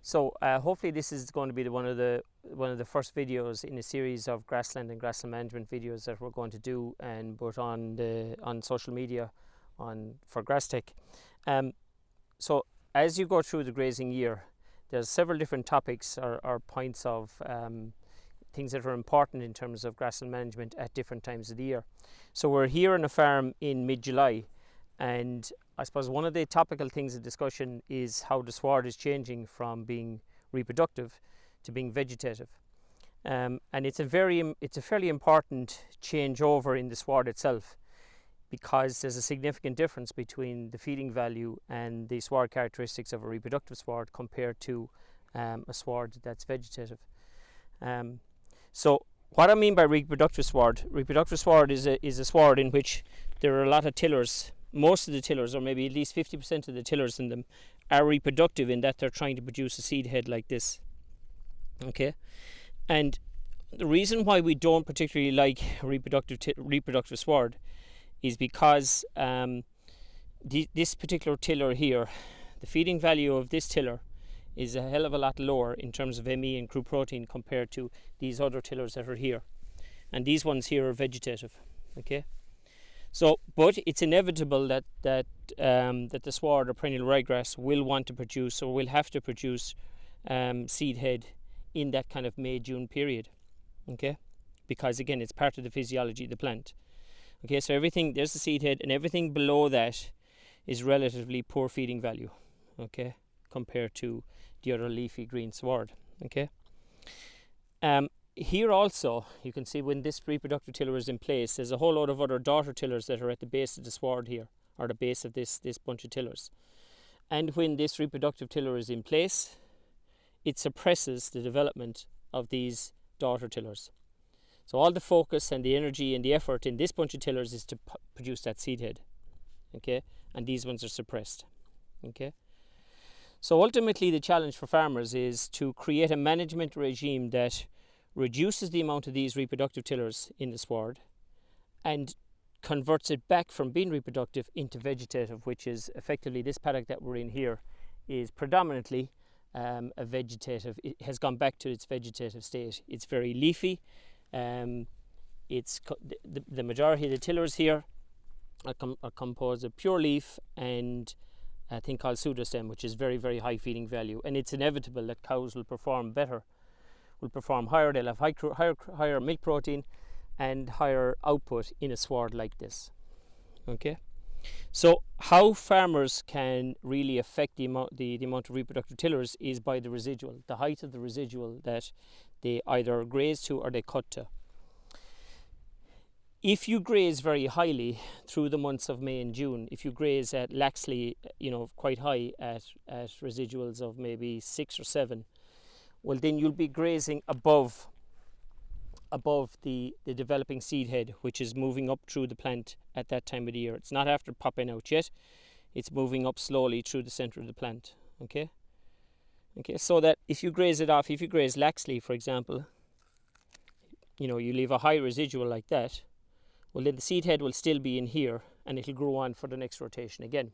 So hopefully this is going to be one of the first videos in a series of grassland and grassland management videos that we're going to do and put on social media for Grasstec. So as you go through the grazing year, there's several different topics or points of things that are important in terms of grassland management at different times of the year. So we're here on a farm in mid-July, and I suppose one of the topical things of discussion is how the sward is changing from being reproductive to being vegetative. And it's a fairly important changeover in the sward itself, because there's a significant difference between the feeding value and the sward characteristics of a reproductive sward compared to a sward that's vegetative. So what I mean by reproductive sward is a sward in which there are a lot of tillers. Most of the tillers, or maybe at least 50% of the tillers in them, are reproductive in that they're trying to produce a seed head like this. Okay, and the reason why we don't particularly like reproductive sward is because this particular tiller here, the feeding value of this tiller is a hell of a lot lower in terms of ME and crude protein compared to these other tillers that are here, and these ones here are vegetative. Okay. So, but it's inevitable that the sward or perennial ryegrass will want to produce, or will have to produce, seed head in that kind of May-June period. Okay, because again, it's part of the physiology of the plant. Okay, so everything, there's the seed head, and everything below that is relatively poor feeding value. Okay, compared to the other leafy green sward. Okay. Here also, you can see when this reproductive tiller is in place, there's a whole lot of other daughter tillers that are at the base of the sward here, or the base of this bunch of tillers. And when this reproductive tiller is in place, it suppresses the development of these daughter tillers. So all the focus and the energy and the effort in this bunch of tillers is to produce that seed head. Okay, and these ones are suppressed. Okay. So ultimately the challenge for farmers is to create a management regime that reduces the amount of these reproductive tillers in the sward and converts it back from being reproductive into vegetative, which is effectively this paddock that we're in here is predominantly a vegetative. It has gone back to its vegetative state. It's very leafy. It's the majority of the tillers here are composed of pure leaf and a thing called pseudostem, which is very, very high feeding value, and it's inevitable that cows will perform better, will perform higher. They'll have higher milk protein and higher output in a sward like this. Okay, so how farmers can really affect the amount of reproductive tillers is by the residual, the height of the residual that they either graze to or they cut to. If you graze very highly through the months of May and June, if you graze at laxly, quite high at residuals of maybe 6 or 7, well, then you'll be grazing above the developing seed head, which is moving up through the plant at that time of the year. It's not after popping out yet. It's moving up slowly through the center of the plant. Okay. Okay. So that if you graze it off, if you graze laxly, for example, you leave a high residual like that, well, then the seed head will still be in here and it'll grow on for the next rotation again,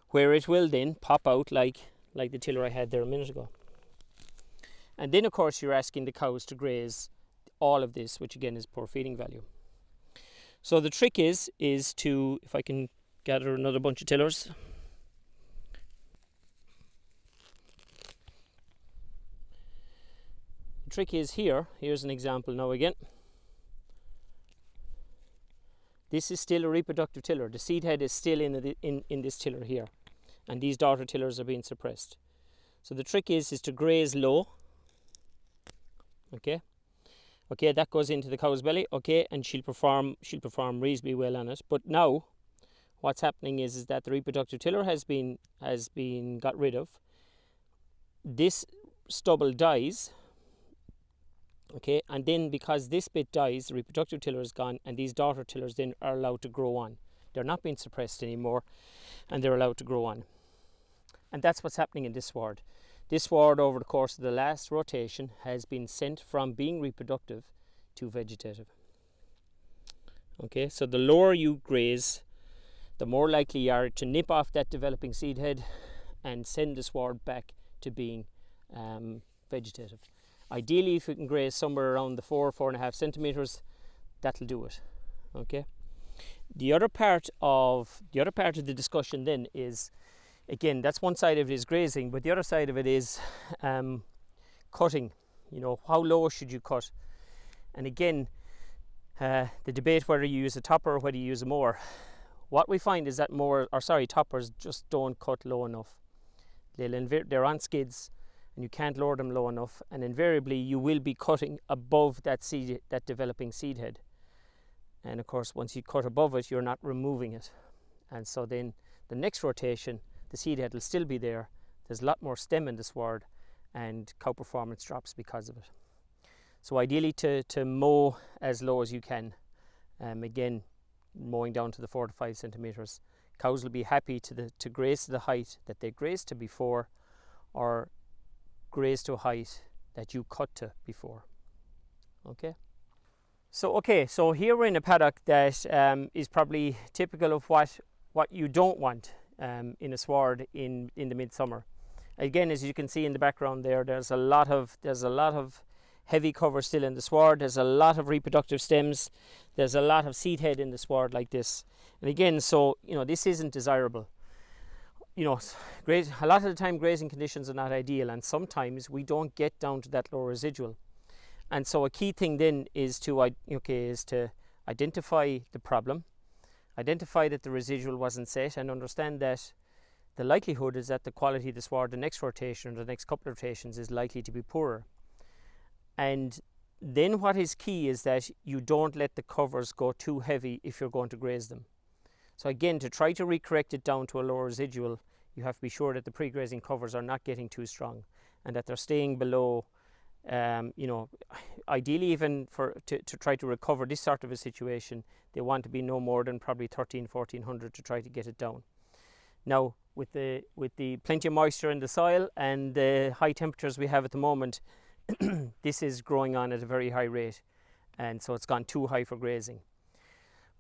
where it will then pop out like the tiller I had there a minute ago. And then, of course, you're asking the cows to graze all of this, which again is poor feeding value. So the trick is to, if I can gather another bunch of tillers. The trick is here's an example now again. This is still a reproductive tiller. The seed head is still in this tiller here, and these daughter tillers are being suppressed. So the trick is to graze low. Okay. Okay, that goes into the cow's belly. Okay, and she'll perform reasonably well on it. But now, what's happening is that the reproductive tiller has been got rid of. This stubble dies. Okay, and then because this bit dies, the reproductive tiller is gone, and these daughter tillers then are allowed to grow on. They're not being suppressed anymore, and they're allowed to grow on. And that's what's happening in this sward. This sward, over the course of the last rotation, has been sent from being reproductive to vegetative. Okay, so the lower you graze, the more likely you are to nip off that developing seed head and send the sward back to being vegetative. Ideally, if you can graze somewhere around the 4.5 centimeters, that'll do it. Okay. The other part of the discussion then is, again, that's one side of it is grazing, but the other side of it is cutting. You know, how low should you cut? And again, the debate whether you use a topper or whether you use a mower. What we find is that toppers just don't cut low enough. They're on skids, and you can't lower them low enough, and invariably you will be cutting above that developing seed head. And of course, once you cut above it, you're not removing it. And so then the next rotation, the seed head will still be there. There's a lot more stem in the sward, and cow performance drops because of it. So ideally to mow as low as you can. Again, mowing down to the 4 to 5 centimeters. Cows will be happy to graze to the height that they grazed to before, or graze to a height that you cut to before. Okay. So here we're in a paddock that is probably typical of what you don't want in a sward in the midsummer. Again, as you can see in the background there's a lot of heavy cover still in the sward. There's a lot of reproductive stems. There's a lot of seed head in the sward like this. And again, so you know, this isn't desirable. You know, a lot of the time grazing conditions are not ideal, and sometimes we don't get down to that low residual. And so a key thing then is to identify the problem, identify that the residual wasn't set, and understand that the likelihood is that the quality of the sward the next rotation or the next couple of rotations is likely to be poorer. And then what is key is that you don't let the covers go too heavy if you're going to graze them. So again, to try to recorrect it down to a lower residual, you have to be sure that the pre-grazing covers are not getting too strong and that they're staying below. You know, ideally even to try to recover this sort of a situation, they want to be no more than probably 1400 to try to get it down. Now, with the plenty of moisture in the soil and the high temperatures we have at the moment, this is growing on at a very high rate, and so it's gone too high for grazing.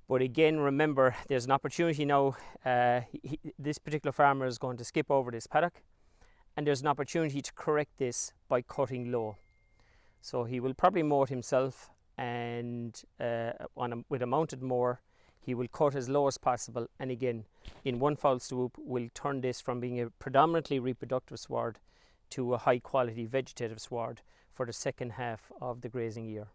But again, remember, there's an opportunity now. This particular farmer is going to skip over this paddock, and there's an opportunity to correct this by cutting low. So he will probably mow it himself, and with a mounted mower, he will cut as low as possible, and again, in one foul swoop, will turn this from being a predominantly reproductive sward to a high quality vegetative sward for the second half of the grazing year.